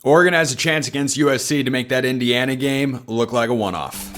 Oregon has a chance against USC to make that Indiana game look like a one-off.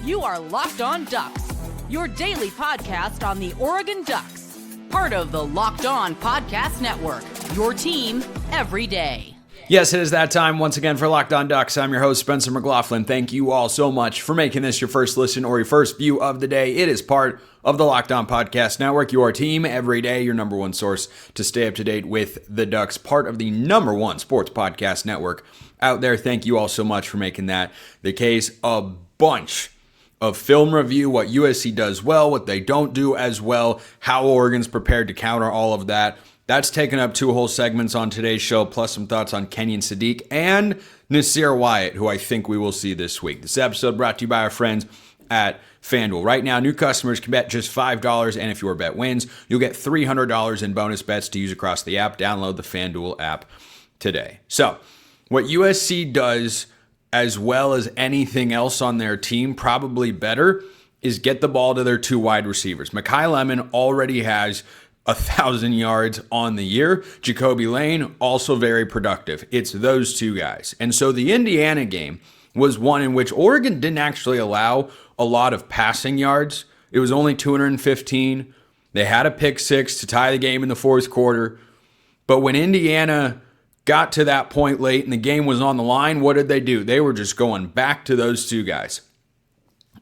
You are Locked On Ducks, your daily podcast on the Oregon Ducks. Part of the Locked On Podcast Network, your team every day. Yes, it is that time once again for Locked On Ducks. I'm your host, Spencer McLaughlin. Thank you all so much for making this your first listen or your first view of the day. It is part of the Locked On Podcast Network, your team every day, your number one source to stay up to date with the Ducks, part of the number one sports podcast network out there. Thank you all so much for making that the case. A bunch of film review, what USC does well, what they don't do as well, how Oregon's prepared to counter all of that. That's taken up two whole segments on today's show, plus some thoughts on Kenyon Sadiq and Nasir Wyatt, who I think we will see this week. This episode brought to you by our friends at FanDuel. Right now, new customers can bet just $5, and if your bet wins, you'll get $300 in bonus bets to use across the app. Download the FanDuel app today. So, what USC does as well as anything else on their team, probably better, is get the ball to their two wide receivers. Makai Lemon already has 1,000 yards on the year. Jakobi Lane, also very productive. It's those two guys. And so the Indiana game was one in which Oregon didn't actually allow a lot of passing yards. It was only 215. They had a pick six to tie the game in the fourth quarter. But when Indiana got to that point late and the game was on the line, what did they do? They were just going back to those two guys,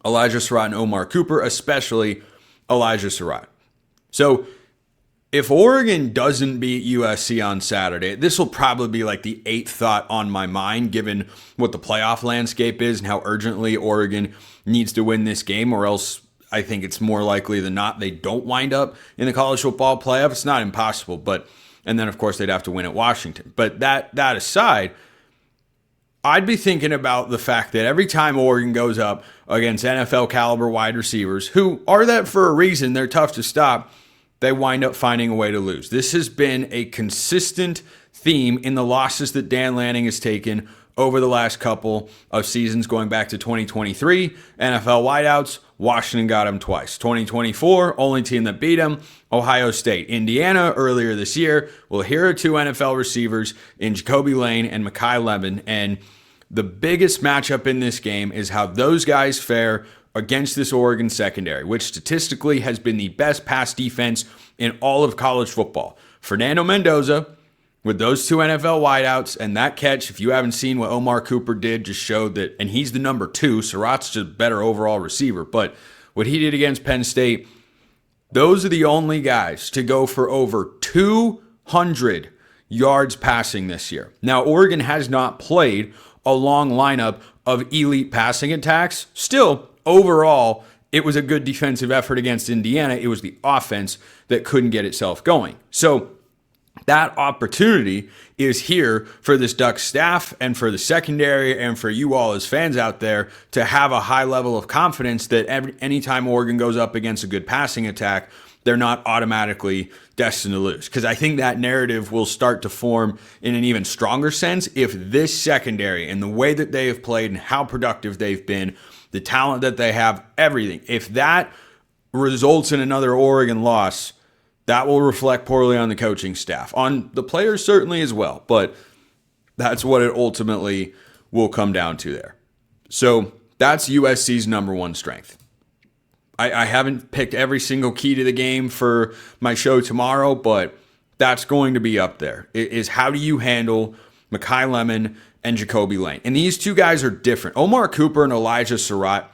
Elijah Surratt and Omar Cooper, especially Elijah Surratt. So if Oregon doesn't beat USC on Saturday, this will probably be like the eighth thought on my mind, given what the playoff landscape is and how urgently Oregon needs to win this game, or else I think it's more likely than not they don't wind up in the college football playoff. It's not impossible, and then of course they'd have to win at Washington. But that aside, I'd be thinking about the fact that every time Oregon goes up against NFL caliber wide receivers, who are that for a reason, they're tough to stop, they wind up finding a way to lose. This has been a consistent theme in the losses that Dan Lanning has taken over the last couple of seasons, going back to 2023. NFL wideouts, Washington got him twice. 2024, only team that beat him, Ohio State. Indiana, earlier this year, well, here are two NFL receivers in Jakobi Lane and Makai Lemon. And the biggest matchup in this game is how those guys fare against this Oregon secondary, which statistically has been the best pass defense in all of college football. Fernando Mendoza, with those two NFL wideouts and that catch, if you haven't seen what Omar Cooper did, just showed that, and he's the number two, Surratt's just a better overall receiver, but what he did against Penn State, those are the only guys to go for over 200 yards passing this year. Now, Oregon has not played a long lineup of elite passing attacks. Still, overall, it was a good defensive effort against Indiana. It was the offense that couldn't get itself going. So that opportunity is here for this Ducks staff and for the secondary and for you all as fans out there to have a high level of confidence that anytime Oregon goes up against a good passing attack, they're not automatically destined to lose. Because I think that narrative will start to form in an even stronger sense if this secondary and the way that they have played and how productive they've been, the talent that they have, everything, if that results in another Oregon loss, that will reflect poorly on the coaching staff, on the players certainly as well, but that's what it ultimately will come down to there. So that's USC's number one strength. I haven't picked every single key to the game for my show tomorrow, but that's going to be up there. It is how do you handle Makai Lemon and Jakobi Lane? And these two guys are different. Omar Cooper and Elijah Surratt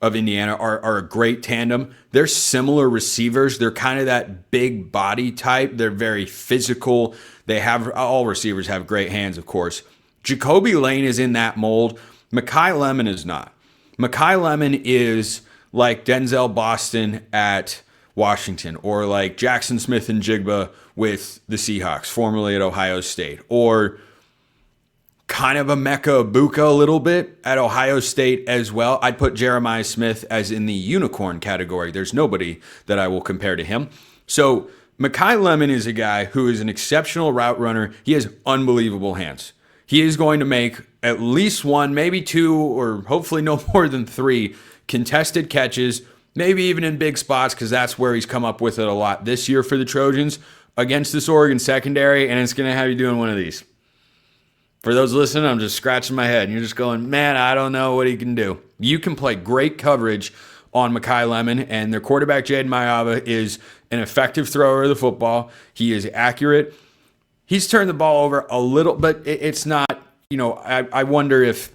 of Indiana are a great tandem. They're similar receivers. They're kind of that big body type. They're very physical. All receivers have great hands, of course. Jakobi Lane is in that mold. Makai Lemon is not. Makai Lemon is like Denzel Boston at Washington, or like Jackson Smith and Jigba with the Seahawks, formerly at Ohio State, or kind of a Mecca Ibuka a little bit at Ohio State as well. I'd put Jeremiah Smith as in the unicorn category. There's nobody that I will compare to him. So Makai Lemon is a guy who is an exceptional route runner. He has unbelievable hands. He is going to make at least one, maybe two, or hopefully no more than three contested catches maybe even in big spots, because that's where he's come up with it a lot this year for the Trojans against this Oregon secondary, and it's going to have you doing one of these. For those listening, I'm just scratching my head, and you're just going, man, I don't know what he can do. You can play great coverage on Makai Lemon, and their quarterback, Jaden Mayava, is an effective thrower of the football. He is accurate. He's turned the ball over a little, but it's not, I wonder if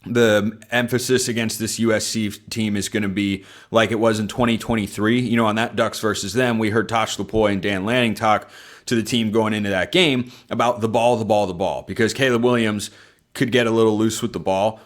the emphasis against this USC team is going to be like it was in 2023. On that Ducks versus them, we heard Tosh Lupoi and Dan Lanning talk to the team going into that game about the ball, because Caleb Williams could get a little loose with the ball.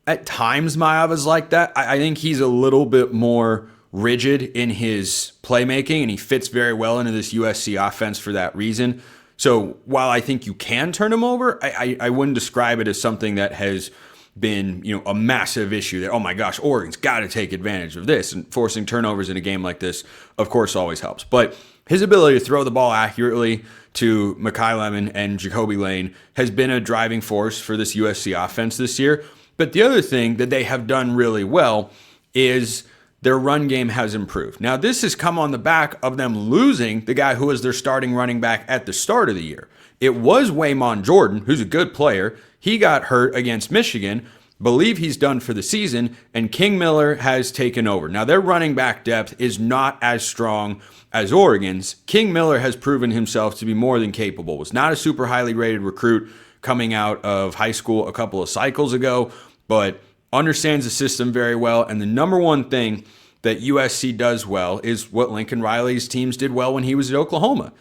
At times, Mayava's like that. I think he's a little bit more rigid in his playmaking, and he fits very well into this USC offense for that reason. So while I think you can turn him over, I wouldn't describe it as something that has been, a massive issue that, oh my gosh, Oregon's got to take advantage of this, and forcing turnovers in a game like this, of course, always helps. But his ability to throw the ball accurately to Makai Lemon and Jakobi Lane has been a driving force for this USC offense this year. But the other thing that they have done really well is their run game has improved. Now, this has come on the back of them losing the guy who was their starting running back at the start of the year. It was Waymon Jordan, who's a good player. He got hurt against Michigan. Believe he's done for the season, and King Miller has taken over. Now, their running back depth is not as strong as Oregon's. King Miller has proven himself to be more than capable. Was not a super highly rated recruit coming out of high school a couple of cycles ago, but understands the system very well. And the number one thing that USC does well is what Lincoln Riley's teams did well when he was at Oklahoma.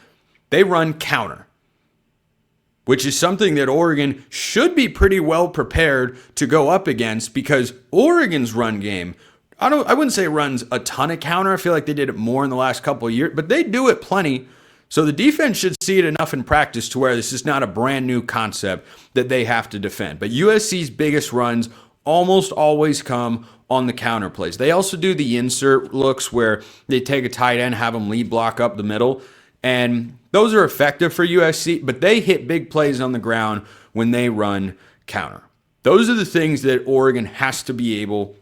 They run counter, which is something that Oregon should be pretty well prepared to go up against, because Oregon's run game, I wouldn't say runs a ton of counter. I feel like they did it more in the last couple of years, but they do it plenty. So the defense should see it enough in practice to where this is not a brand new concept that they have to defend. But USC's biggest runs almost always come on the counter plays. They also do the insert looks where they take a tight end, have them lead block up the middle, and those are effective for USC, but they hit big plays on the ground when they run counter. Those are the things that Oregon has to be able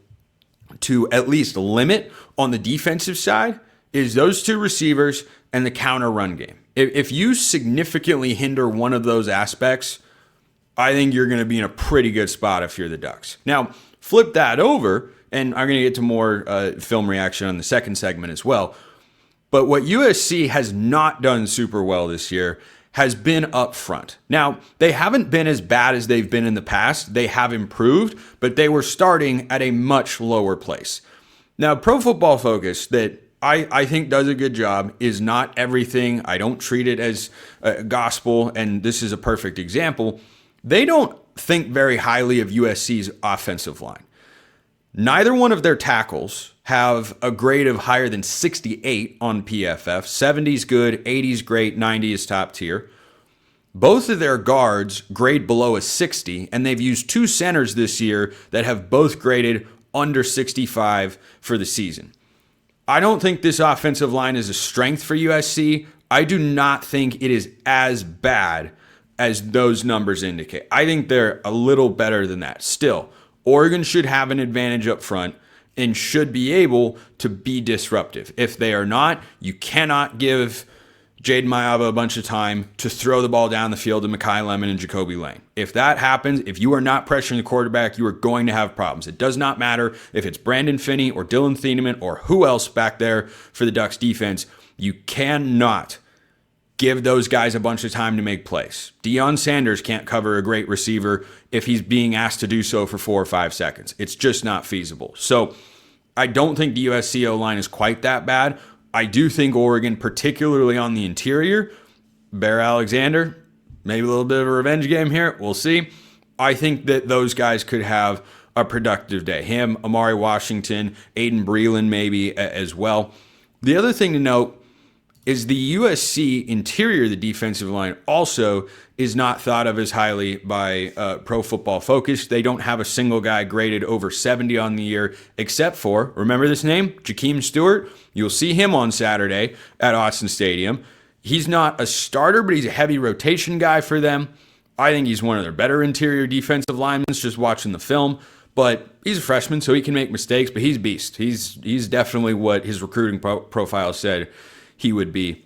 to at least limit on the defensive side, is those two receivers and the counter run game. If you significantly hinder one of those aspects, I think you're going to be in a pretty good spot if you're the Ducks. Now, flip that over, and I'm going to get to more film reaction on the second segment as well. But what USC has not done super well this year has been up front. Now, they haven't been as bad as they've been in the past. They have improved, but they were starting at a much lower place. Now, Pro Football Focus, that I think does a good job, is not everything. I don't treat it as gospel, and this is a perfect example. They don't think very highly of USC's offensive line. Neither one of their tackles have a grade of higher than 68 on PFF. 70's good, 80's great, 90 is top tier. Both of their guards grade below a 60, and they've used two centers this year that have both graded under 65 for the season. I don't think this offensive line is a strength for USC. I do not think it is as bad as those numbers indicate. I think they're a little better than that. Still, Oregon should have an advantage up front and should be able to be disruptive. If they are not, you cannot give Jaden Mayava a bunch of time to throw the ball down the field to Makai Lemon and Jakobi Lane. If that happens, if you are not pressuring the quarterback, you are going to have problems. It does not matter if it's Brandon Finney or Dylan Thieneman or who else back there for the Ducks defense. You cannot give those guys a bunch of time to make plays. Deion Sanders can't cover a great receiver if he's being asked to do so for 4 or 5 seconds. It's just not feasible. So I don't think the USC O-line is quite that bad. I do think Oregon, particularly on the interior, Bear Alexander, maybe a little bit of a revenge game here. We'll see. I think that those guys could have a productive day. Him, Amari Washington, Aiden Breland maybe as well. The other thing to note is the USC interior, the defensive line, also is not thought of as highly by Pro Football Focus. They don't have a single guy graded over 70 on the year, except for, remember this name? Jakeem Stewart. You'll see him on Saturday at Autzen Stadium. He's not a starter, but he's a heavy rotation guy for them. I think he's one of their better interior defensive linemen, just watching the film. but he's a freshman, so he can make mistakes, but he's a beast. He's definitely what his recruiting profile said he would be.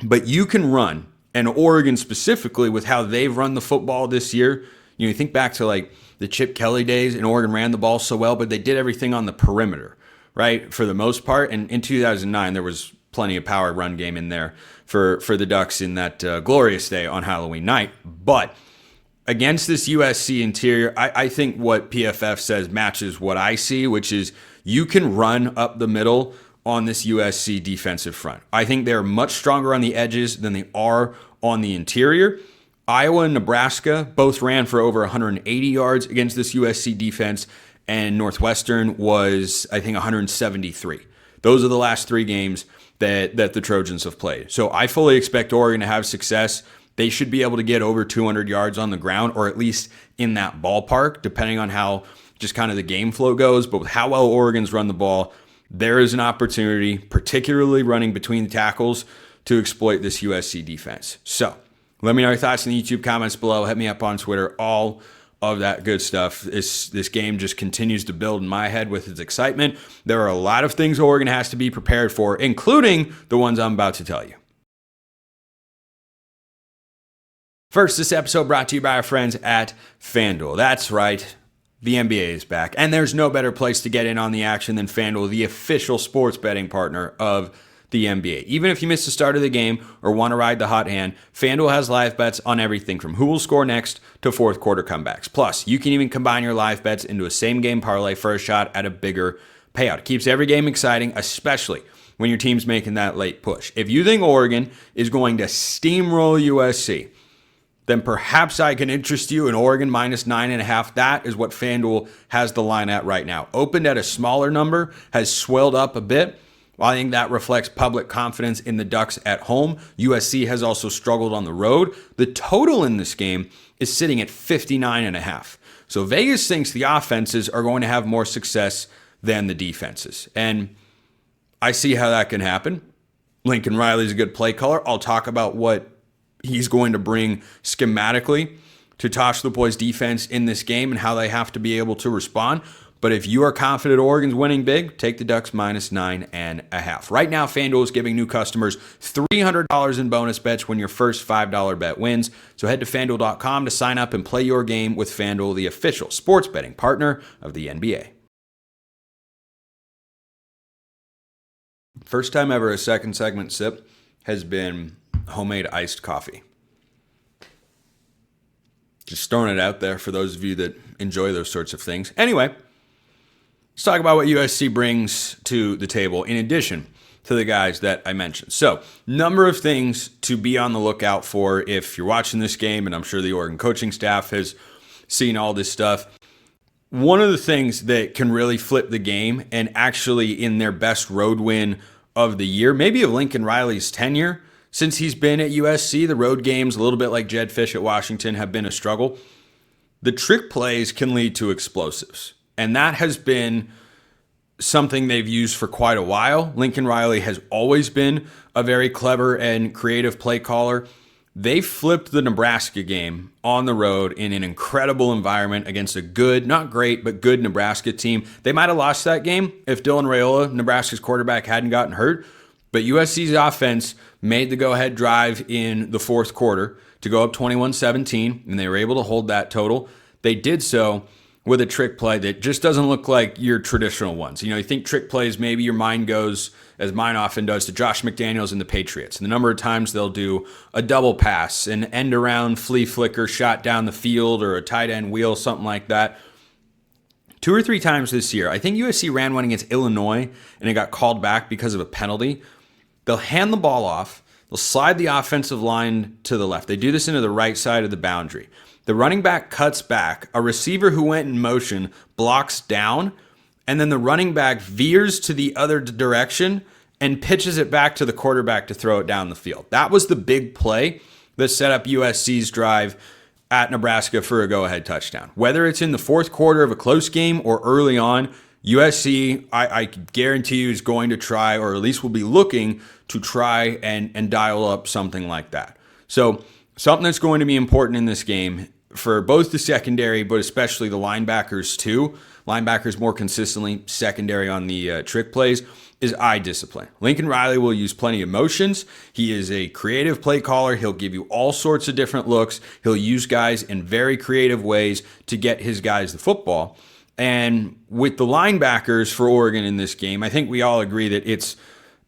But you can run, and Oregon specifically, with how they've run the football this year, you think back to like the Chip Kelly days, and Oregon ran the ball so well, but they did everything on the perimeter, right, for the most part. And in 2009, there was plenty of power run game in there for the Ducks in that glorious day on Halloween night. But against this USC interior, I think what PFF says matches what I see, which is you can run up the middle on this USC defensive front. I think they're much stronger on the edges than they are on the interior. Iowa and Nebraska both ran for over 180 yards against this USC defense, and Northwestern was, I think, 173. Those are the last three games that the Trojans have played. So I fully expect Oregon to have success. They should be able to get over 200 yards on the ground, or at least in that ballpark, depending on how just kind of the game flow goes. But with how well Oregon's run the ball, there is an opportunity, particularly running between the tackles, to exploit this USC defense. So let me know your thoughts in the YouTube comments below. Hit me up on Twitter, all of that good stuff. This game just continues to build in my head with its excitement. There are a lot of things Oregon has to be prepared for, including the ones I'm about to tell you. First, this episode brought to you by our friends at FanDuel. That's right, the NBA is back, and there's no better place to get in on the action than FanDuel, the official sports betting partner of the NBA. Even if you missed the start of the game or want to ride the hot hand, FanDuel has live bets on everything from who will score next to fourth quarter comebacks. Plus, you can even combine your live bets into a same-game parlay for a shot at a bigger payout. It keeps every game exciting, especially when your team's making that late push. If you think Oregon is going to steamroll USC, then perhaps I can interest you in Oregon minus 9.5. That is what FanDuel has the line at right now. Opened at a smaller number, has swelled up a bit. Well, I think that reflects public confidence in the Ducks at home. USC has also struggled on the road. The total in this game is sitting at 59.5. So Vegas thinks the offenses are going to have more success than the defenses. And I see how that can happen. Lincoln Riley's a good play caller. I'll talk about what he's going to bring schematically to Tosh Lupoi's defense in this game and how they have to be able to respond. But if you are confident Oregon's winning big, take the Ducks minus 9.5. Right now, FanDuel is giving new customers $300 in bonus bets when your first $5 bet wins. So head to FanDuel.com to sign up and play your game with FanDuel, the official sports betting partner of the NBA. First time ever a second segment sip has been homemade iced coffee. Just throwing it out there for those of you that enjoy those sorts of things. Anyway, let's talk about what USC brings to the table in addition to the guys that I mentioned. So, number of things to be on the lookout for if you're watching this game, and I'm sure the Oregon coaching staff has seen all this stuff. One of the things that can really flip the game, and actually in their best road win of the year, maybe of Lincoln Riley's tenure, since he's been at USC, the road games, a little bit like Jed Fish at Washington, have been a struggle. The trick plays can lead to explosives. And that has been something they've used for quite a while. Lincoln Riley has always been a very clever and creative play caller. They flipped the Nebraska game on the road in an incredible environment against a good, not great, but good Nebraska team. They might have lost that game if Dylan Raiola, Nebraska's quarterback, hadn't gotten hurt. But USC's offense made the go-ahead drive in the fourth quarter to go up 21-17, and they were able to hold that total. They did so with a trick play that just doesn't look like your traditional ones. You think trick plays, maybe your mind goes, as mine often does, to Josh McDaniels and the Patriots. And the number of times they'll do a double pass, an end-around flea flicker shot down the field, or a tight end wheel, something like that. 2 or 3 times this year. I think USC ran one against Illinois, and it got called back because of a penalty. They'll hand the ball off. They'll slide the offensive line to the left. They do this into the right side of the boundary. The running back cuts back. A receiver who went in motion blocks down, and then the running back veers to the other direction and pitches it back to the quarterback to throw it down the field. That was the big play that set up USC's drive at Nebraska for a go-ahead touchdown. Whether it's in the fourth quarter of a close game or early on, USC, I guarantee you, is going to try, or at least will be looking to try and dial up something like that. So something that's going to be important in this game for both the secondary, but especially the linebackers too, linebackers more consistently, secondary on the trick plays, is eye discipline. Lincoln Riley will use plenty of motions. He is a creative play caller. He'll give you all sorts of different looks. He'll use guys in very creative ways to get his guys the football. And with the linebackers for Oregon in this game, I think we all agree that it's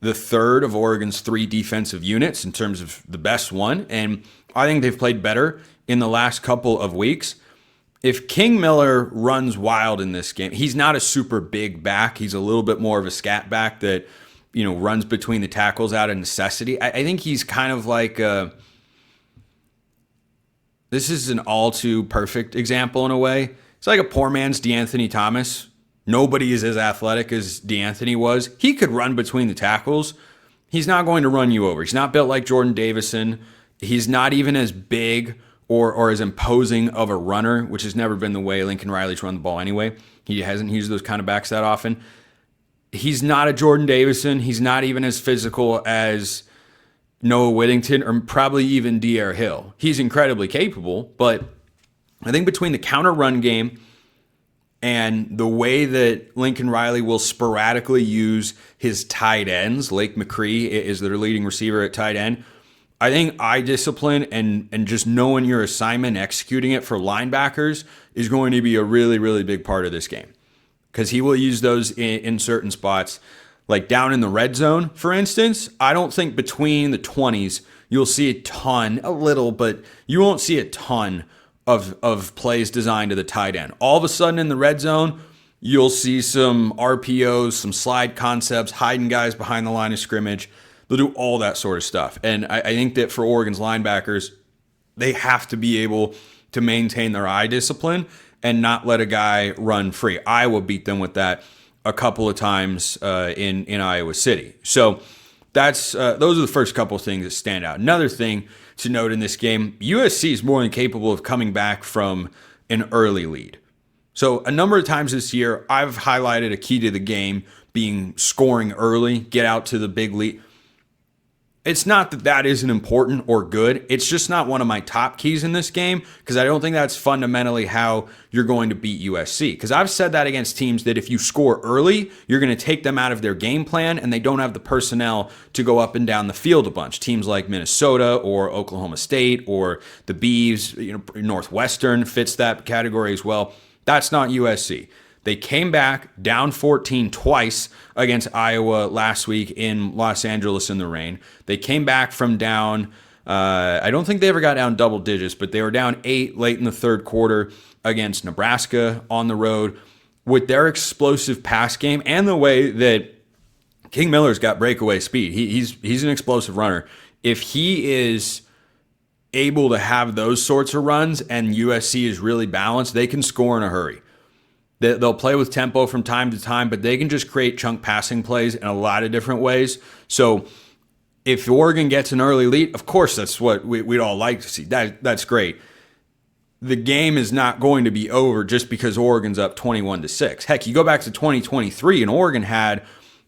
the third of Oregon's 3 defensive units in terms of the best one. And I think they've played better in the last couple of weeks. If King Miller runs wild in this game, he's not a super big back. He's a little bit more of a scat back that, runs between the tackles out of necessity. I think he's kind of like this is an all too perfect example in a way. It's like a poor man's DeAnthony Thomas. Nobody is as athletic as DeAnthony was. He could run between the tackles. He's not going to run you over. He's not built like Jordan Davison. He's not even as big or as imposing of a runner, which has never been the way Lincoln Riley's run the ball anyway. He hasn't used those kind of backs that often. He's not a Jordan Davison. He's not even as physical as Noah Whittington or probably even Dyer Hill. He's incredibly capable, but I think between the counter run game and the way that Lincoln Riley will sporadically use his tight ends, Lake McCree is their leading receiver at tight end, I think eye discipline and just knowing your assignment, executing it for linebackers is going to be a really, really big part of this game. Because he will use those in certain spots. Like down in the red zone, for instance, I don't think between the 20s you'll see a little, but you won't see a ton of plays designed to the tight end. All of a sudden in the red zone, you'll see some RPOs, some slide concepts, hiding guys behind the line of scrimmage. They'll do all that sort of stuff. And I think that for Oregon's linebackers, they have to be able to maintain their eye discipline and not let a guy run free. Iowa beat them with that a couple of times in Iowa City. So those are the first couple of things that stand out. Another thing to note in this game, USC is more than capable of coming back from an early lead. So a number of times this year, I've highlighted a key to the game being scoring early, get out to the big lead. It's not that that isn't important or good. It's just not one of my top keys in this game because I don't think that's fundamentally how you're going to beat USC. Because I've said that against teams that if you score early, you're going to take them out of their game plan and they don't have the personnel to go up and down the field a bunch. Teams like Minnesota or Oklahoma State or the Beavs, Northwestern fits that category as well. That's not USC. They came back down 14 twice against Iowa last week in Los Angeles in the rain. They came back from down, I don't think they ever got down double digits, but they were down 8 late in the third quarter against Nebraska on the road. With their explosive pass game and the way that King Miller's got breakaway speed, he's an explosive runner. If he is able to have those sorts of runs and USC is really balanced, they can score in a hurry. They'll play with tempo from time to time, but they can just create chunk passing plays in a lot of different ways. So if Oregon gets an early lead, of course, that's what we'd all like to see. That's great. The game is not going to be over just because Oregon's up 21-6. Heck, you go back to 2023 and Oregon had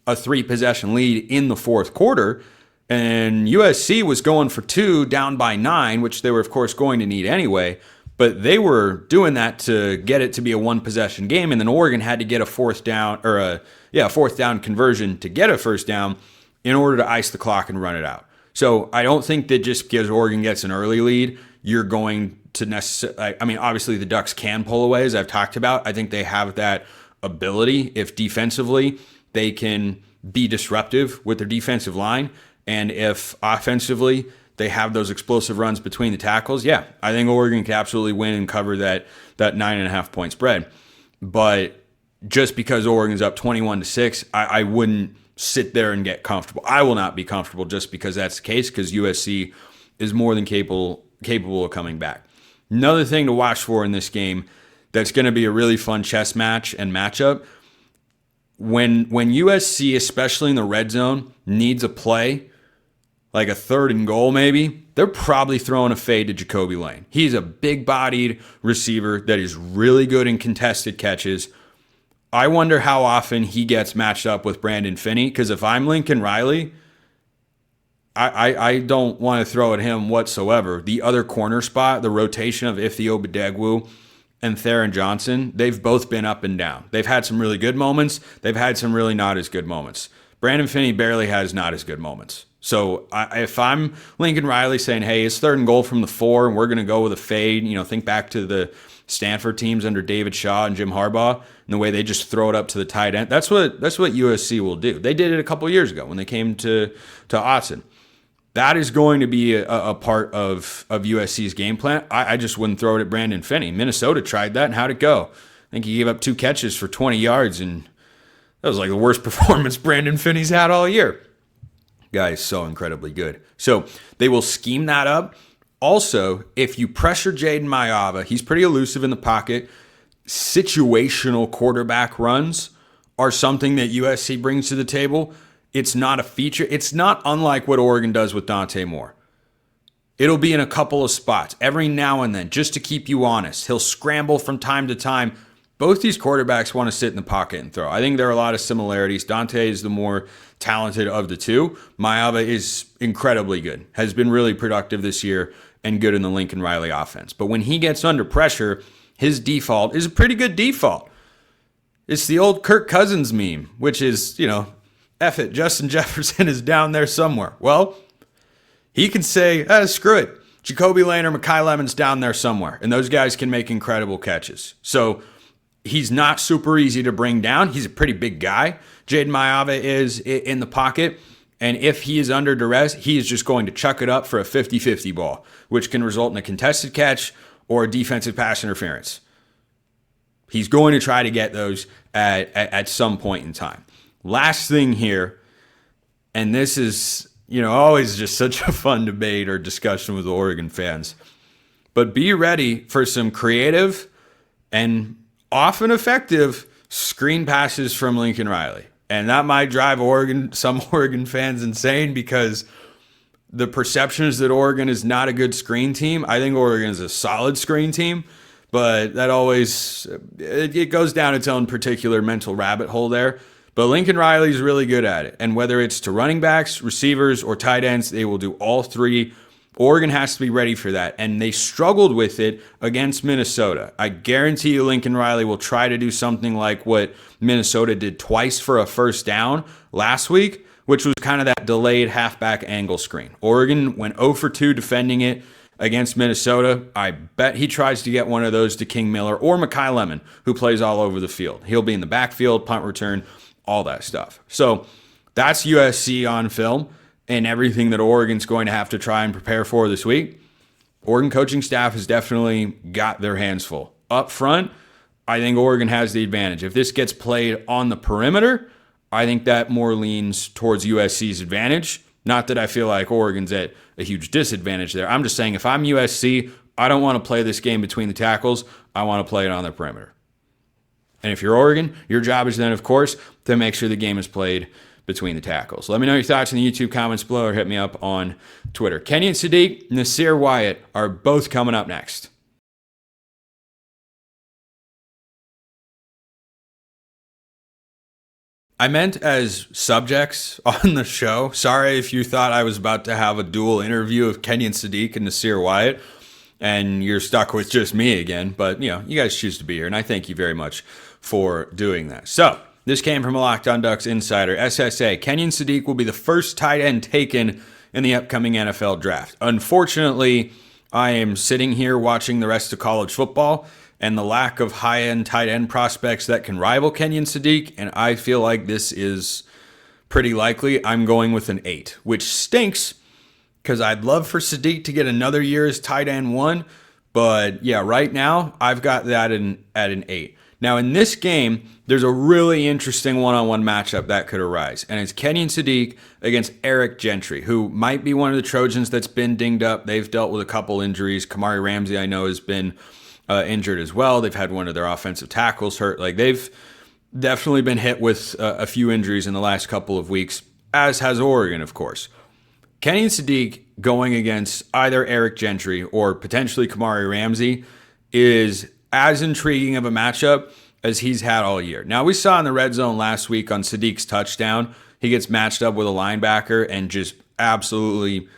a 3-possession lead in the fourth quarter, and USC was going for 2 down by 9, which they were, of course, going to need anyway. But they were doing that to get it to be a 1-possession game, and then Oregon had to get a fourth down conversion to get a first down in order to ice the clock and run it out. So I don't think that just because Oregon gets an early lead, you're going to necessarily. I mean, obviously the Ducks can pull away, as I've talked about. I think they have that ability if defensively they can be disruptive with their defensive line, and if offensively they have those explosive runs between the tackles, yeah, I think Oregon can absolutely win and cover that 9.5-point spread. But just because Oregon's up 21-6, I wouldn't sit there and get comfortable. I will not be comfortable just because that's the case, because USC is more than capable of coming back. Another thing to watch for in this game that's going to be a really fun chess match and matchup, when USC, especially in the red zone, needs a play, like a 3rd and goal maybe, they're probably throwing a fade to Jakobi Lane. He's a big-bodied receiver that is really good in contested catches. I wonder how often he gets matched up with Brandon Finney, because if I'm Lincoln Riley, I don't want to throw at him whatsoever. The other corner spot, the rotation of Ife Obadegwu and Theron Johnson, they've both been up and down. They've had some really good moments. They've had some really not as good moments. Brandon Finney barely has not as good moments. So if I'm Lincoln Riley saying, hey, it's 3rd and goal from the 4, and we're going to go with a fade, think back to the Stanford teams under David Shaw and Jim Harbaugh, and the way they just throw it up to the tight end. That's what USC will do. They did it a couple years ago when they came to Autzen. That is going to be a part of USC's game plan. I just wouldn't throw it at Brandon Finney. Minnesota tried that, and how'd it go? I think he gave up 2 catches for 20 yards, and that was like the worst performance Brandon Finney's had all year. Guy is so incredibly good. So they will scheme that up. Also, if you pressure Jaden Maiava, he's pretty elusive in the pocket. Situational quarterback runs are something that USC brings to the table. It's not a feature. It's not unlike what Oregon does with Dante Moore. It'll be in a couple of spots every now and then just to keep you honest. He'll scramble from time to time. Both these quarterbacks want to sit in the pocket and throw. I think there are a lot of similarities. Dante is the more talented of the two. Maiava is incredibly good, has been really productive this year and good in the Lincoln Riley offense. But when he gets under pressure, his default is a pretty good default. It's the old Kirk Cousins meme, which is, F it, Justin Jefferson is down there somewhere. Well, he can say, screw it. Jakobi Lane or Makai Lemon's down there somewhere, and those guys can make incredible catches. So he's not super easy to bring down. He's a pretty big guy. Jaden Maiava is in the pocket, and if he is under duress, he is just going to chuck it up for a 50-50 ball, which can result in a contested catch or a defensive pass interference. He's going to try to get those at some point in time. Last thing here, and this is, always just such a fun debate or discussion with Oregon fans, but be ready for some creative and often effective screen passes from Lincoln Riley. And that might drive some Oregon fans insane because the perception is that Oregon is not a good screen team. I think Oregon is a solid screen team, but that always, it goes down its own particular mental rabbit hole there. But Lincoln Riley is really good at it. And whether it's to running backs, receivers, or tight ends, they will do all three. Oregon has to be ready for that. And they struggled with it against Minnesota. I guarantee you Lincoln Riley will try to do something like what Minnesota did twice for a first down last week, which was kind of that delayed halfback angle screen. Oregon went 0 for 2 defending it against Minnesota. I bet he tries to get one of those to King Miller or Makai Lemon, who plays all over the field. He'll be in the backfield, punt return, all that stuff. So that's USC on film and everything that Oregon's going to have to try and prepare for this week. Oregon coaching staff has definitely got their hands full. Up front, I think Oregon has the advantage. If this gets played on the perimeter, I think that more leans towards USC's advantage. Not that I feel like Oregon's at a huge disadvantage there. I'm just saying if I'm USC, I don't want to play this game between the tackles. I want to play it on the perimeter. And if you're Oregon, your job is then, of course, to make sure the game is played between the tackles. Let me know your thoughts in the YouTube comments below or hit me up on Twitter. Kenyon Sadiq, Nasir Wyatt are both coming up next. I meant as subjects on the show. Sorry if you thought I was about to have a dual interview of Kenyon Sadiq and Nasir Wyatt, and you're stuck with just me again. But, you guys choose to be here, and I thank you very much for doing that. So, this came from a Locked On Ducks insider, SSA. Kenyon Sadiq will be the first tight end taken in the upcoming NFL draft. Unfortunately, I am sitting here watching the rest of college football and the lack of high-end tight end prospects that can rival Kenyon Sadiq, and I feel like this is pretty likely. I'm going with an 8, which stinks because I'd love for Sadiq to get another year as tight end 1, but yeah, right now I've got that at an 8. Now, in this game, there's a really interesting one-on-one matchup that could arise, and it's Kenyon Sadiq against Eric Gentry, who might be one of the Trojans that's been dinged up. They've dealt with a couple injuries. Kamari Ramsey, I know, has been injured as well. They've had one of their offensive tackles hurt. Like, they've definitely been hit with a few injuries in the last couple of weeks, as has Oregon, of course. Kenyon Sadiq going against either Eric Gentry or potentially Kamari Ramsey is as intriguing of a matchup as he's had all year. Now, we saw in the red zone last week on Sadiq's touchdown, he gets matched up with a linebacker and just absolutely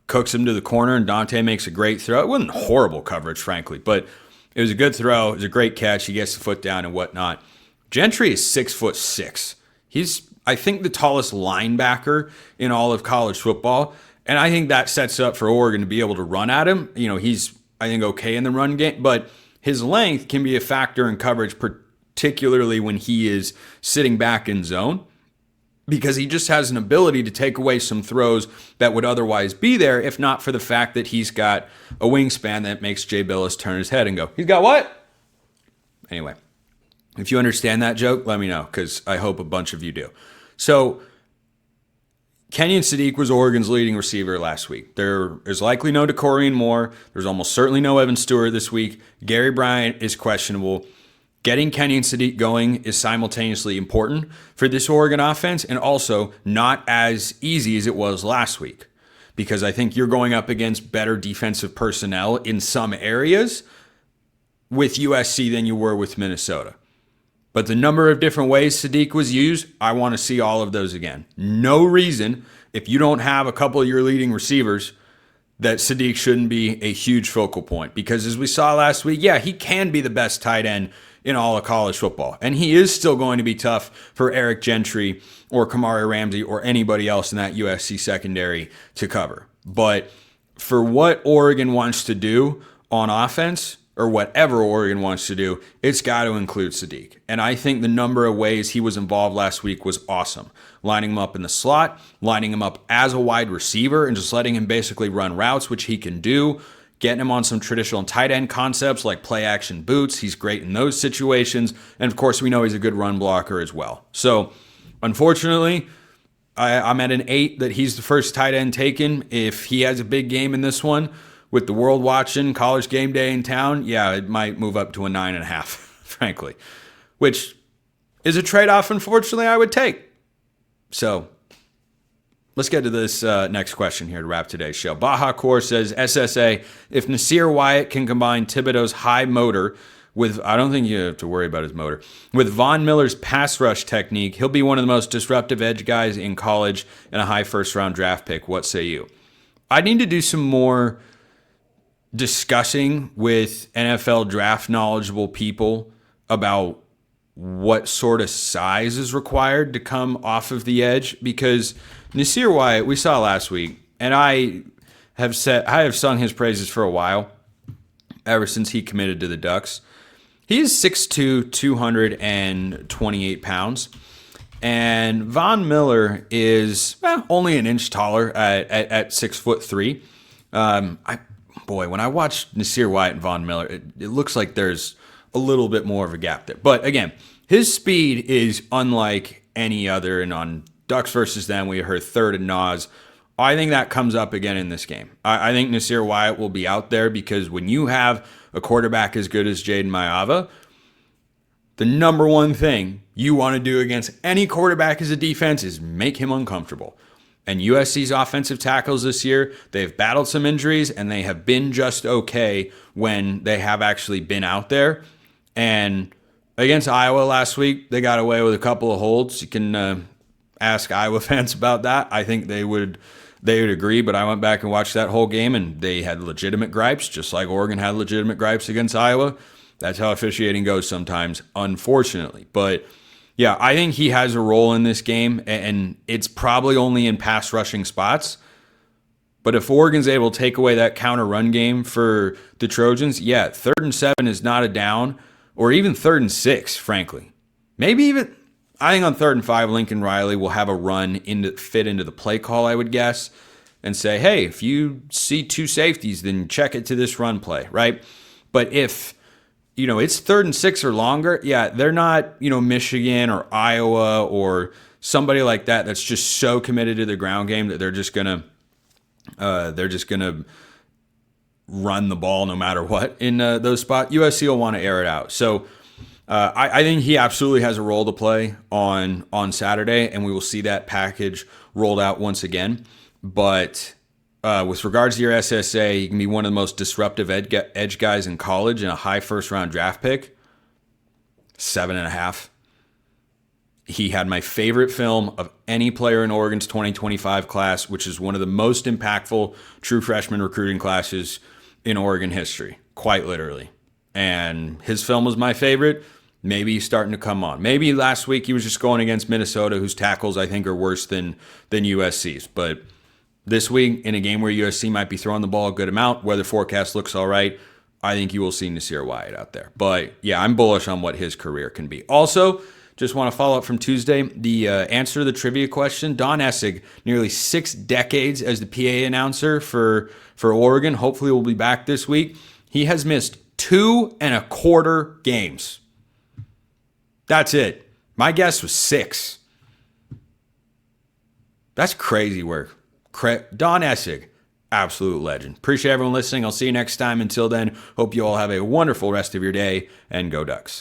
cooks him to the corner, and Dante makes a great throw. It wasn't horrible coverage, frankly, but it was a good throw. It was a great catch. He gets the foot down and whatnot. Gentry is 6'6". He's, I think, the tallest linebacker in all of college football, and I think that sets up for Oregon to be able to run at him. He's, I think, okay in the run game, but his length can be a factor in coverage, particularly when he is sitting back in zone, because he just has an ability to take away some throws that would otherwise be there if not for the fact that he's got a wingspan that makes Jay Billis turn his head and go, he's got what? Anyway, if you understand that joke, let me know, because I hope a bunch of you do. So Kenyon Sadiq was Oregon's leading receiver last week. There is likely no DeCorian Moore. There's almost certainly no Evan Stewart this week. Gary Bryant is questionable. Getting Kenyon Sadiq going is simultaneously important for this Oregon offense and also not as easy as it was last week, because I think you're going up against better defensive personnel in some areas with USC than you were with Minnesota. But the number of different ways Sadiq was used, I want to see all of those again. No reason, if you don't have a couple of your leading receivers, that Sadiq shouldn't be a huge focal point. Because as we saw last week, yeah, he can be the best tight end in all of college football. And he is still going to be tough for Eric Gentry or Kamari Ramsey or anybody else in that USC secondary to cover. But for what Oregon wants to do on offense, or whatever Oregon wants to do, it's got to include Sadiq. And I think the number of ways he was involved last week was awesome. Lining him up in the slot, lining him up as a wide receiver, and just letting him basically run routes, which he can do. Getting him on some traditional tight end concepts like play action boots. He's great in those situations. And of course, we know he's a good run blocker as well. So unfortunately, I'm at an 8 that he's the first tight end taken. If he has a big game in this one, with the world watching, college game day in town, yeah, it might move up to a 9.5, frankly, which is a trade-off, unfortunately, I would take. So let's get to this next question here to wrap today's show. Baja Core says, SSA, if Nasir Wyatt can combine Thibodeau's high motor with, I don't think you have to worry about his motor, with Von Miller's pass rush technique, he'll be one of the most disruptive edge guys in college and a high first-round draft pick. What say you? I need to do some more discussing with NFL draft knowledgeable people about what sort of size is required to come off of the edge, because Nasir Wyatt, we saw last week, and I have sung his praises for a while, ever since he committed to the Ducks. He is 6'2", 228 pounds, and Von Miller is only an inch taller at 6'3". When I watch Nasir Wyatt and Von Miller, it looks like there's a little bit more of a gap there. But again, his speed is unlike any other. And on Ducks versus them, we heard third and Nas. I think that comes up again in this game. I think Nasir Wyatt will be out there because when you have a quarterback as good as Jaden Maiava, the number one thing you want to do against any quarterback as a defense is make him uncomfortable. And USC's offensive tackles this year, they've battled some injuries, and they have been just okay when they have actually been out there. And against Iowa last week, they got away with a couple of holds. You can ask Iowa fans about that. I think they would agree, but I went back and watched that whole game, and they had legitimate gripes, just like Oregon had legitimate gripes against Iowa. That's how officiating goes sometimes, unfortunately. But yeah, I think he has a role in this game, and it's probably only in pass rushing spots. But if Oregon's able to take away that counter run game for the Trojans, yeah, 3rd and 7 is not a down, or even 3rd and 6, frankly. Maybe even, I think on 3rd and 5, Lincoln Riley will have a run fit into the play call, I would guess, and say, hey, if you see 2 safeties, then check it to this run play, right? But if it's 3rd and 6 or longer, yeah, they're not, Michigan or Iowa or somebody like that that's just so committed to the ground game that they're just gonna run the ball no matter what in those spots. USC will want to air it out. So I think he absolutely has a role to play on Saturday, and we will see that package rolled out once again. But with regards to your SSA, you can be one of the most disruptive edge guys in college and a high first-round draft pick. 7.5. He had my favorite film of any player in Oregon's 2025 class, which is one of the most impactful true freshman recruiting classes in Oregon history, quite literally. And his film was my favorite. Maybe he's starting to come on. Maybe last week he was just going against Minnesota, whose tackles I think are worse than USC's. But this week, in a game where USC might be throwing the ball a good amount, weather forecast looks all right, I think you will see Nasir Wyatt out there. But yeah, I'm bullish on what his career can be. Also, just want to follow up from Tuesday, the answer to the trivia question. Don Essig, nearly 6 decades as the PA announcer for Oregon. Hopefully will be back this week. He has missed 2 1/4 games. That's it. My guess was 6. That's crazy work. Don Essig, absolute legend. Appreciate everyone listening. I'll see you next time. Until then, hope you all have a wonderful rest of your day, and go Ducks.